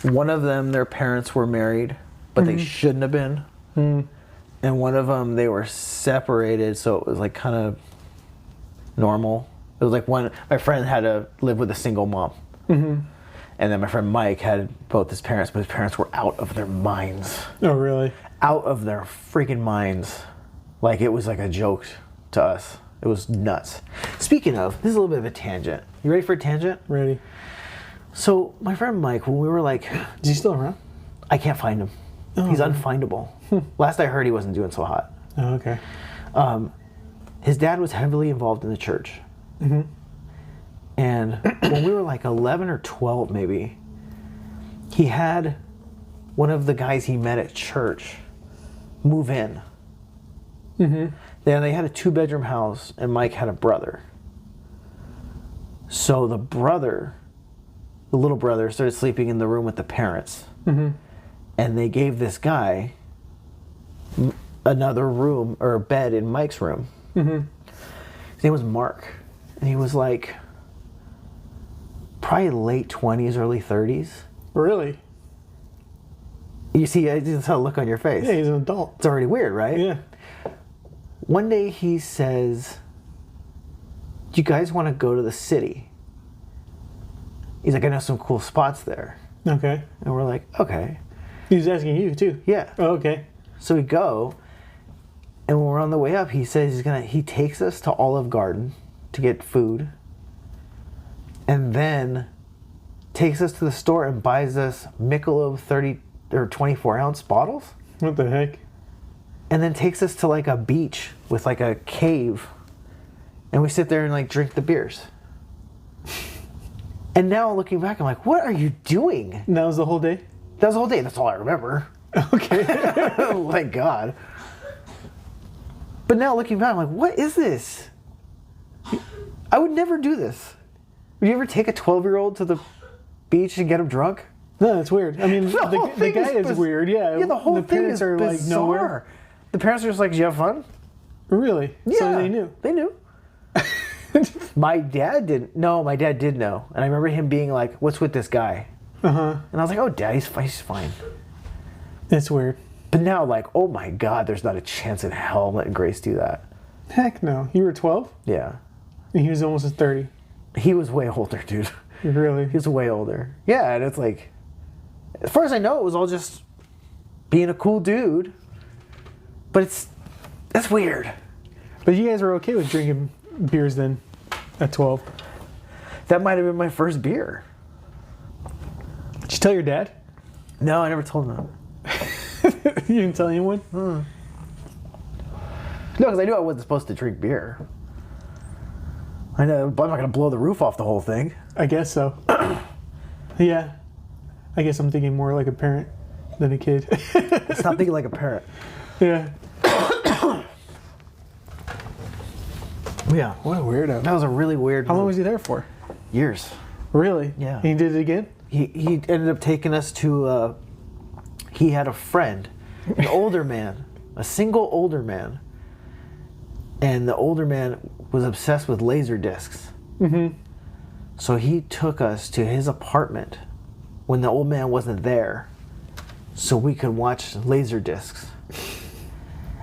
One of them, their parents were married, but they shouldn't have been. And one of them, they were separated, so it was like kind of normal. It was like my friend had to live with a single mom. And then my friend Mike had both his parents, but his parents were out of their minds. Oh, really? Out of their freaking minds. Like, it was like a joke to us. It was nuts. Speaking of, this is a little bit of a tangent. You ready for a tangent? Ready. So, my friend Mike, when we were like... Is he still around? I can't find him. Oh. He's unfindable. Last I heard, he wasn't doing so hot. Oh, okay. His dad was heavily involved in the church. And when we were like 11 or 12 maybe, he had one of the guys he met at church move in. Then they had a 2-bedroom house, and Mike had a brother. So the little brother, started sleeping in the room with the parents. And they gave this guy another room or a bed in Mike's room. His name was Mark. And he was like probably late 20s, early 30s. Really? You see, I didn't tell a look on your face. Yeah, he's an adult. It's already weird, right? Yeah. One day he says, do you guys want to go to the city? He's like, I know some cool spots there. Okay. And we're like, okay. He was asking you, too? Yeah. Oh, okay. So we go, and when we're on the way up, he says he takes us to Olive Garden to get food, and then takes us to the store and buys us Michelob 30 or 24-ounce bottles. What the heck? And then takes us to like a beach with like a cave, and we sit there and like drink the beers. And now looking back, I'm like, what are you doing? And that was the whole day? That was the whole day. That's all I remember. Okay. Oh my God. But now looking back, I'm like, what is this? I would never do this. Would you ever take a 12-year-old to the beach and get him drunk? No, that's weird. I mean, the guy is weird, yeah. Yeah, the whole thing parents is are bizarre. like nowhere. The parents are just like, did you have fun? Really? Yeah. So they knew. They knew. My dad didn't. No, my dad did know. And I remember him being like, what's with this guy? And I was like, oh, Dad, he's fine. It's weird. But now, like, oh my God, there's not a chance in hell I'm letting Grace do that. Heck no. You were 12? Yeah. And he was almost 30. He was way older, dude. Really? He was way older. Yeah, and it's like, as far as I know, it was all just being a cool dude. But that's weird. But you guys were okay with drinking beers then at 12? That might have been my first beer. Did you tell your dad? No, I never told him You didn't tell anyone? that. No, because I knew I wasn't supposed to drink beer. I know, but I'm not going to blow the roof off the whole thing. I guess so. Yeah. I guess I'm thinking more like a parent than a kid. Stop thinking like a parent. Yeah. Yeah. What a weirdo. That was a really weird How long move. was he there for? Years. Really? Yeah. And he did it again? He ended up taking us to, he had a friend, an older man, a single older man. And the older man was obsessed with laser discs. Mm-hmm. So he took us to his apartment when the old man wasn't there so we could watch laser discs.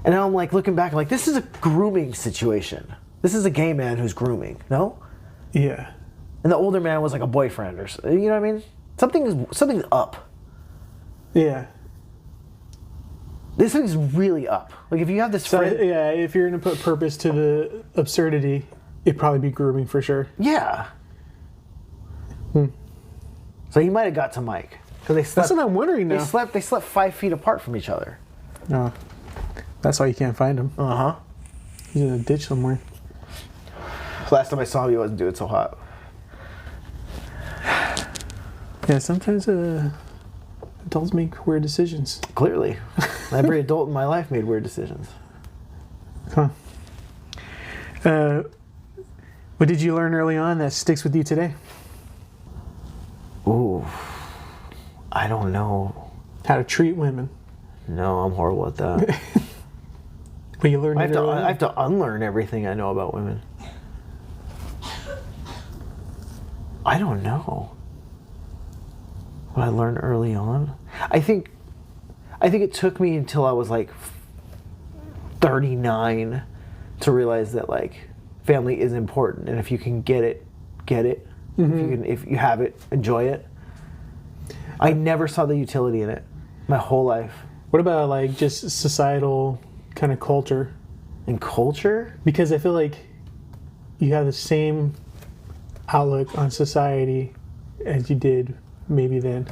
And now I'm like looking back, like, this is a grooming situation. This is a gay man who's grooming, no? Yeah. And the older man was like a boyfriend or something. You know what I mean? Something's up. Yeah. This thing's really up. Like if you have this friend, Yeah, if you're going to put purpose to the absurdity, it'd probably be grooming for sure. yeah. So he might have got to Mike because they slept. That's what I'm wondering now. They slept 5 feet apart from each other. No. That's why you can't find him. Uh-huh. He's in a ditch somewhere. Last time I saw him, he wasn't doing so hot. Yeah, sometimes adults make weird decisions. Clearly. Every adult in my life made weird decisions. Huh. What did you learn early on that sticks with you today? Ooh. I don't know. How to treat women. No, I'm horrible at that. But you learned I it early on. have to unlearn everything I know about women. I don't know. What I learned early on? I think it took me until I was like 39 to realize that like family is important, and if you can get it, get it. Mm-hmm. If you have it, enjoy it. I never saw the utility in it my whole life. What about like just societal kind of culture? And culture? Because I feel like you have the same outlook on society as you did maybe then.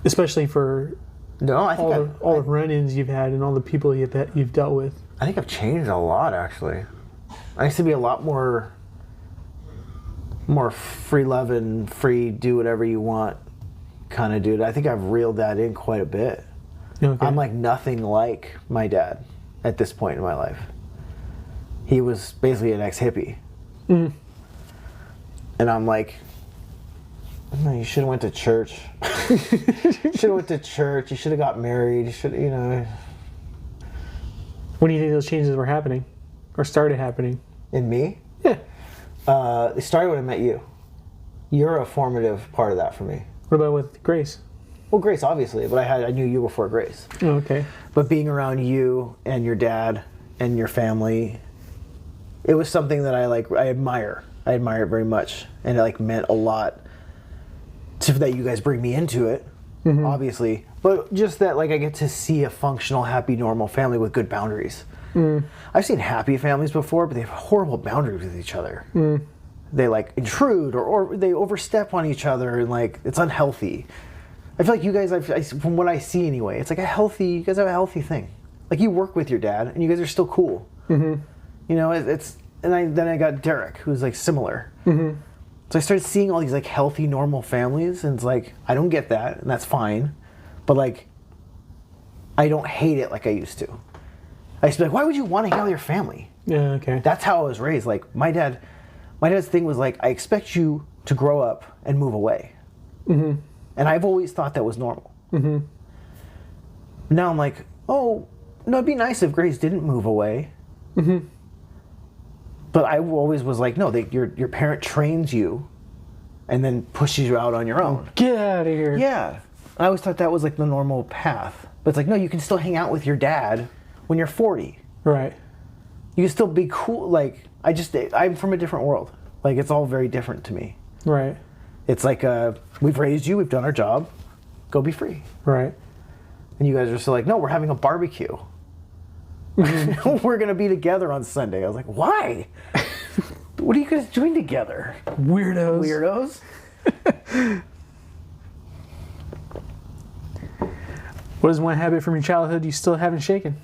Especially for No, I think all the run-ins you've had and all the people you've dealt with. I think I've changed a lot actually. I used to be a lot more free loving, free do whatever you want kind of dude. I think I've reeled that in quite a bit. Okay. I'm like nothing like my dad at this point in my life. He was basically an ex-hippie. Mm. And I'm like, no, you should have went to church. You should have went to church. You should have got married. You should, you know. When do you think those changes were happening? Or started happening? In me? Yeah. It started when I met you. You're a formative part of that for me. What about with Grace? Well, Grace, obviously, but I knew you before Grace. Oh, okay. But being around you and your dad and your family, it was something that I admire. I admire it very much, and it like meant a lot that you guys bring me into it, obviously. But just that like I get to see a functional, happy, normal family with good boundaries. I've seen happy families before, but they have horrible boundaries with each other. They like intrude or they overstep on each other, and like it's unhealthy. I feel like you guys, from what I see anyway, it's like you guys have a healthy thing. Like you work with your dad, and you guys are still cool. You know, then I got Derek, who's like similar. So I started seeing all these like healthy, normal families, and it's like I don't get that, and that's fine, but like I don't hate it like I used to. I used to be like, why would you want to hang out with your family? Yeah, okay. That's how I was raised. Like my dad's thing was like, I expect you to grow up and move away. And I've always thought that was normal. Now I'm like, oh, no, it'd be nice if Grace didn't move away. But I always was like, no, your parent trains you and then pushes you out on your own. Get out of here. Yeah. I always thought that was like the normal path. But it's like, no, you can still hang out with your dad when you're 40. Right. You can still be cool. Like, I'm from a different world. Like, it's all very different to me. Right. It's like, we've raised you, we've done our job, go be free. Right. And you guys are still like, no, we're having a barbecue. We're going to be together on Sunday. I was like, why? What are you guys doing together? Weirdos. What is one habit from your childhood you still haven't shaken?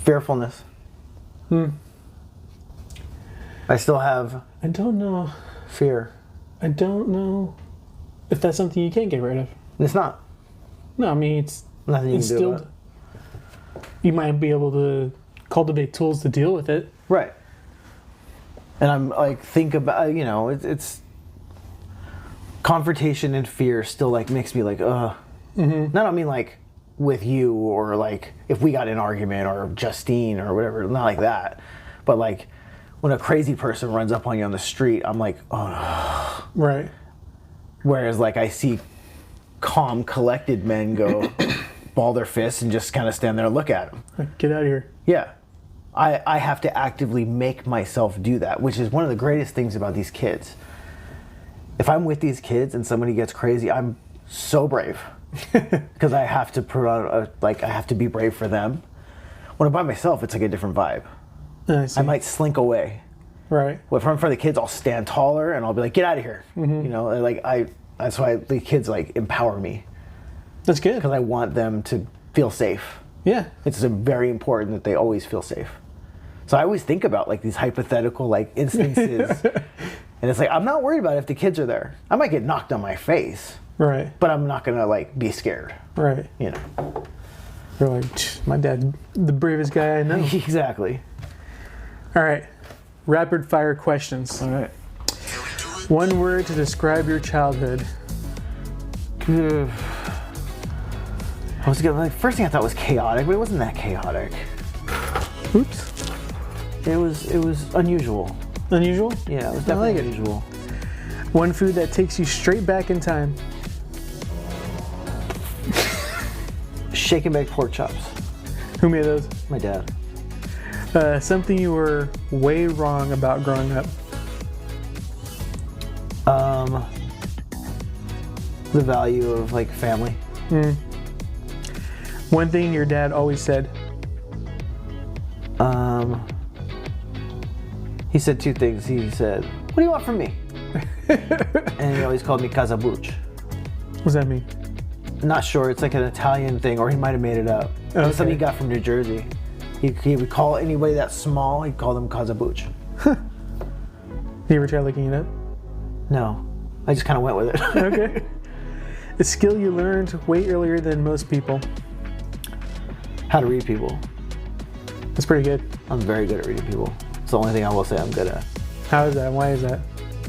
Fearfulness. I still have I don't know. fear. I don't know if that's something you can't get rid of. It's not. No, I mean, it's Nothing you can do about instilled. You might be able to cultivate tools to deal with it. Right. And I'm like, think about, it's confrontation and fear still like makes me like, ugh. Not I mean like with you or like if we got in an argument or Justine or whatever, not like that. But like when a crazy person runs up on you on the street, I'm like, oh. Right. Whereas like I see calm, collected men go ball their fists and just kind of stand there and look at them. Like, get out of here. Yeah. I have to actively make myself do that, which is one of the greatest things about these kids. If I'm with these kids and somebody gets crazy, I'm so brave. Because I have to put on, I have to be brave for them. When I'm by myself, it's like a different vibe. I might slink away. Right. Well, if I'm in front of the kids, I'll stand taller and I'll be like, get out of here. You know, and like that's why the kids like empower me. That's good. Because I want them to feel safe. Yeah. It's very important that they always feel safe. So I always think about like these hypothetical like instances. And it's like, I'm not worried about if the kids are there. I might get knocked on my face. Right. But I'm not going to like be scared. Right. You know. You're like, my dad, the bravest guy I know. Exactly. All right. Rapid fire questions. All right. One word to describe your childhood. I was gonna, like, first thing I thought was chaotic, but it wasn't that chaotic. Oops. It was unusual. Unusual? Yeah, it was I like definitely it. unusual. One food that takes you straight back in time. Shake and bake pork chops. Who made those? My dad. Something you were way wrong about growing up. The value of like family. One thing your dad always said. He said two things. He said, "What do you want from me?" And he always called me Casabuch. What does that mean? Not sure. It's like an Italian thing, or he might have made it up. It was something he got from New Jersey. He would call anybody that small, he'd call them Casabuch. You ever try looking it up? No. I just kind of went with it. Okay. A skill you learned way earlier than most people. How to read people. That's pretty good. I'm very good at reading people. It's the only thing I will say I'm good at. How is that? Why is that?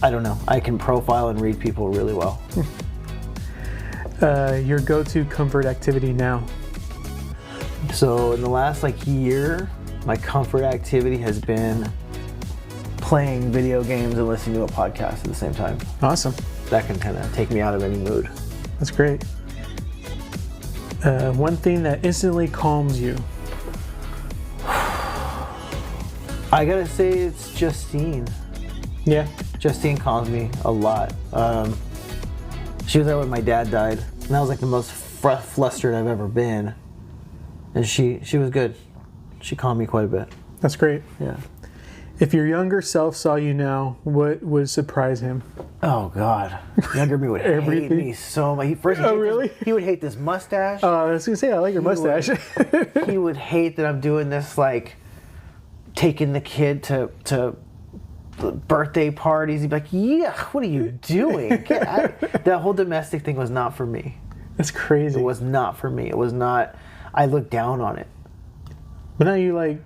I don't know. I can profile and read people really well. Your go-to comfort activity now. So in the last like year, my comfort activity has been playing video games and listening to a podcast at the same time. Awesome. That can kind of take me out of any mood. That's great. One thing that instantly calms you. I gotta say it's Justine. Yeah. Justine calms me a lot. She was there when my dad died, and that was like the most flustered I've ever been. And she was good. She calmed me quite a bit. That's great. Yeah. If your younger self saw you now, what would surprise him? Oh God, younger me would hate me so much. He would hate this mustache. I was gonna say I like your mustache. He would hate that I'm doing this, like taking the kid to birthday parties. He'd be like, "Yeah, what are you doing?" That whole domestic thing was not for me. That's crazy. It was not for me. It was not. I looked down on it. But now you like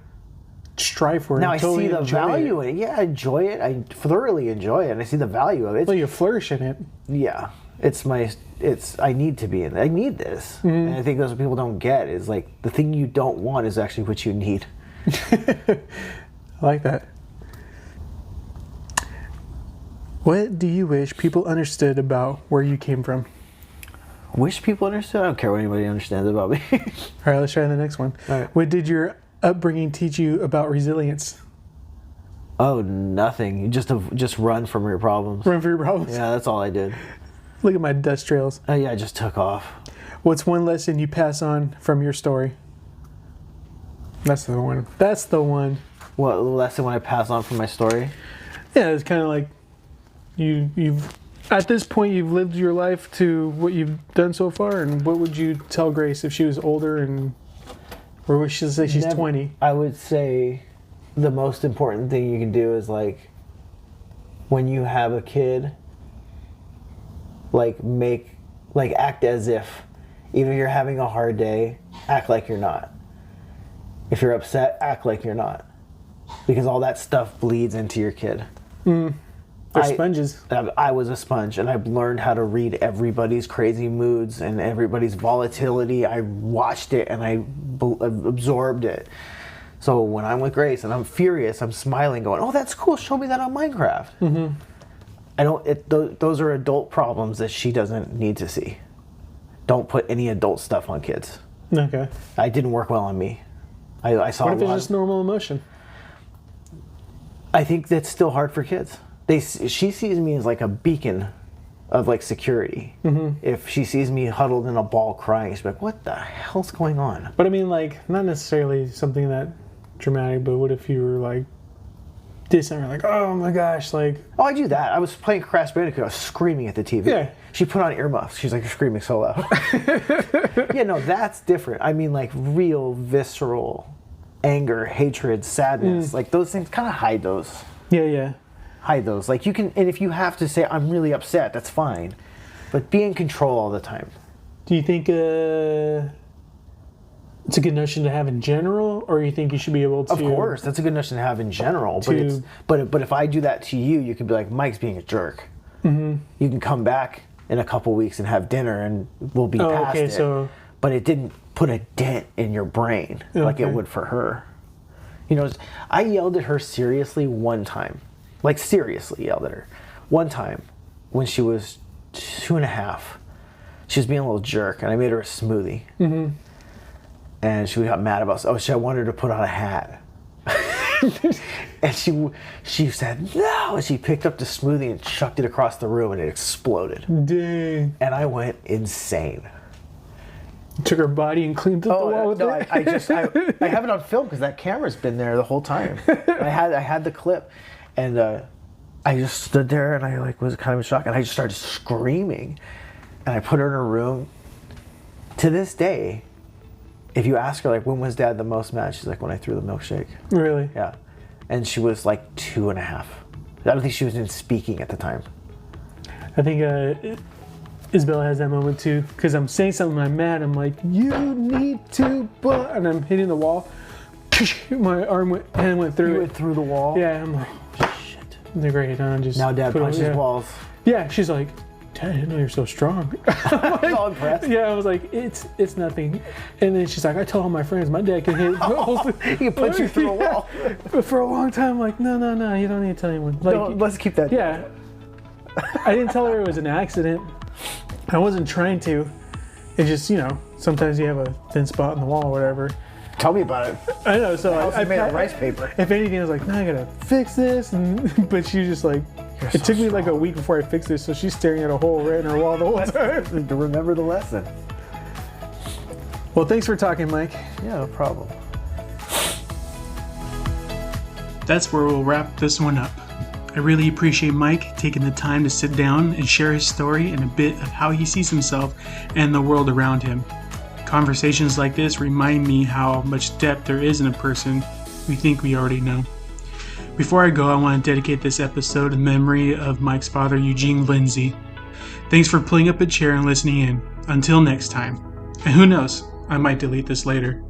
strive for it. Now I totally see the value in it. Yeah, I enjoy it. I thoroughly enjoy it. And I see the value of it. Well, you flourish in it. Yeah, I need to be in it. I need this. And I think that's what people don't get is like the thing you don't want is actually what you need. I like that. What do you wish people understood about where you came from? Wish people understood? I don't care what anybody understands about me. All right, let's try the next one. All right. What did your upbringing teach you about resilience? Oh, nothing. You just run from your problems. Run for your problems? Yeah, that's all I did. Look at my dust trails. Yeah, I just took off. What's one lesson you pass on from your story? That's the one. That's the one. What lesson when I pass on from my story? Yeah, it's kind of like you've at this point you've lived your life to what you've done so far, and what would you tell Grace if she was older and or would she say she's 20? I would say the most important thing you can do is like when you have a kid, like act as if, even if you're having a hard day, act like you're not. If you're upset, act like you're not, because all that stuff bleeds into your kid. They're sponges. I was a sponge, and I've learned how to read everybody's crazy moods and everybody's volatility. I watched it and I absorbed it. So when I'm with Grace and I'm furious, I'm smiling, going, "Oh, that's cool. Show me that on Minecraft." Mm-hmm. I don't. Those are adult problems that she doesn't need to see. Don't put any adult stuff on kids. Okay. It didn't work well on me. I saw. What if it's just normal emotion? I think that's still hard for kids. She sees me as like a beacon of like security. Mm-hmm. If she sees me huddled in a ball crying, she's like, "What the hell's going on?" But I mean, like, not necessarily something that dramatic, but what if you were like distant, or like, "Oh my gosh," like... Oh, I do that. I was playing Crash Bandicoot. I was screaming at the TV. Yeah. She put on earmuffs. She's like, "You're screaming so loud." Yeah, no, that's different. I mean, like, real visceral anger, hatred, sadness. Like, those things, kind of hide those. Yeah. Hide those. Like, you can, and if you have to say, "I'm really upset," that's fine. But be in control all the time. Do you think it's a good notion to have in general, or you think you should be able to... Of course, that's a good notion to have in general. But if I do that to you, you can be like, "Mike's being a jerk." Mm-hmm. You can come back in a couple weeks and have dinner, and we'll be past it. So... But it didn't put a dent in your brain like it would for her. You know, I yelled at her seriously one time. Like, seriously yelled at her. One time, when she was 2.5, she was being a little jerk, and I made her a smoothie. Mm-hmm. And she got mad about, I wanted her to put on a hat. And she said, "No!" And she picked up the smoothie and chucked it across the room, and it exploded. Dang. And I went insane. You took her body and cleaned up the wall with it? I have it on film because that camera's been there the whole time. I had the clip, and I just stood there, and I was kind of in shock, and I just started screaming, and I put her in her room. To this day, if you ask her, like, when was Dad the most mad, she's like, "When I threw the milkshake." Really? Yeah. And she was like 2.5. I don't think she was even speaking at the time. I think Isabella has that moment too, because I'm saying something, I'm mad, I'm like, "You need to," and I'm hitting the wall. My hand went through. You went through the wall? Yeah, I'm like, shit. They're great. Now Dad punches walls. Yeah, she's like, "Dad, I didn't know you're so strong." I was all impressed. Yeah, I was like, it's nothing. And then she's like, "I told all my friends, my dad can hit walls." He can punch you through a wall. But for a long time, I'm like, no, you don't need to tell anyone. Like, no, let's keep that. Yeah. I didn't tell her it was an accident. I wasn't trying to. It's just, sometimes you have a thin spot in the wall or whatever. Tell me about it. I know, so I made of rice paper. If anything, I was like, "No, I gotta fix this." But she just like, it took me like a week before I fixed this, so she's staring at a hole right in her wall the whole time. To remember the lesson. Well, thanks for talking, Mike. Yeah, no problem. That's where we'll wrap this one up. I really appreciate Mike taking the time to sit down and share his story and a bit of how he sees himself and the world around him. Conversations like this remind me how much depth there is in a person we think we already know. Before I go, I want to dedicate this episode in memory of Mike's father, Eugene Lindsay. Thanks for pulling up a chair and listening in. Until next time. And who knows, I might delete this later.